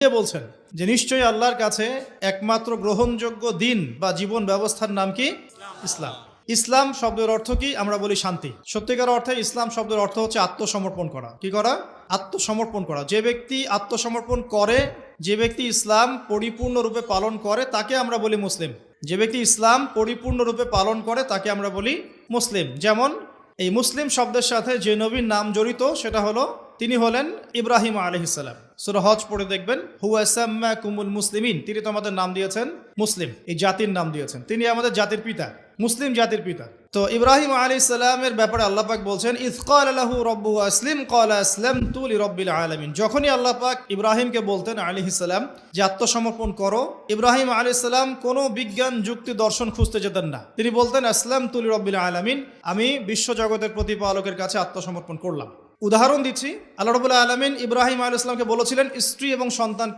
বলছেন যে নিশ্চয়ই আল্লাহর কাছে একমাত্র গ্রহণযোগ্য দিন বা জীবন ব্যবস্থার নাম কি? ইসলাম। ইসলাম শব্দের অর্থ কি? আমরা বলি শান্তি। সত্যিকার অর্থে ইসলাম শব্দের অর্থ হচ্ছে আত্মসমর্পণ করা। কি করা? আত্মসমর্পণ করা। যে ব্যক্তি আত্মসমর্পণ করে, যে ব্যক্তি ইসলাম পরিপূর্ণরূপে পালন করে, তাকে আমরা বলি মুসলিম। যে ব্যক্তি ইসলাম পরিপূর্ণরূপে পালন করে তাকে আমরা বলি মুসলিম। যেমন এই মুসলিম শব্দের সাথে যে নবীর নাম জড়িত সেটা হলো, তিনি হলেন ইব্রাহিম আলাইহিস সালাম। সূরা হজ পড়ে দেখবেন, হুয়া সাম্মাকুমুল মুসলিমিন, তিনি তো আমাদের নাম দিয়েছেন মুসলিম, এই জাতির নাম দিয়েছেন। তিনি আমাদের জাতির পিতা, মুসলিম জাতির পিতা। তো ইব্রাহিম আলাইহিস সালামের ব্যাপারে আল্লাহ পাক বলছেন, ইয ক্বালা লাহু রাব্বুহু আসলিম ক্বালা আসলামতু লিরাব্বিল আলামিন। যখনই আল্লাহ পাক ইব্রাহিমকে বলতেন আলাইহিস সালাম যে আত্মসমর্পণ করো, ইব্রাহিম আলাইহিস সালাম কোনো বিজ্ঞান যুক্তি দর্শন খুঁজতে যেতেন না। তিনি বলতেন আসলামতু লিরাব্বিল আলামিন, আমি বিশ্বজগতের প্রতিপালকের কাছে আত্মসমর্পণ করলাম। উদাহরণ দিচ্ছি, আল্লাহ রাব্বুল আলামিন ইব্রাহিম আলাইহিস সালামকে বলেছিলেন স্ত্রী এবং সন্তান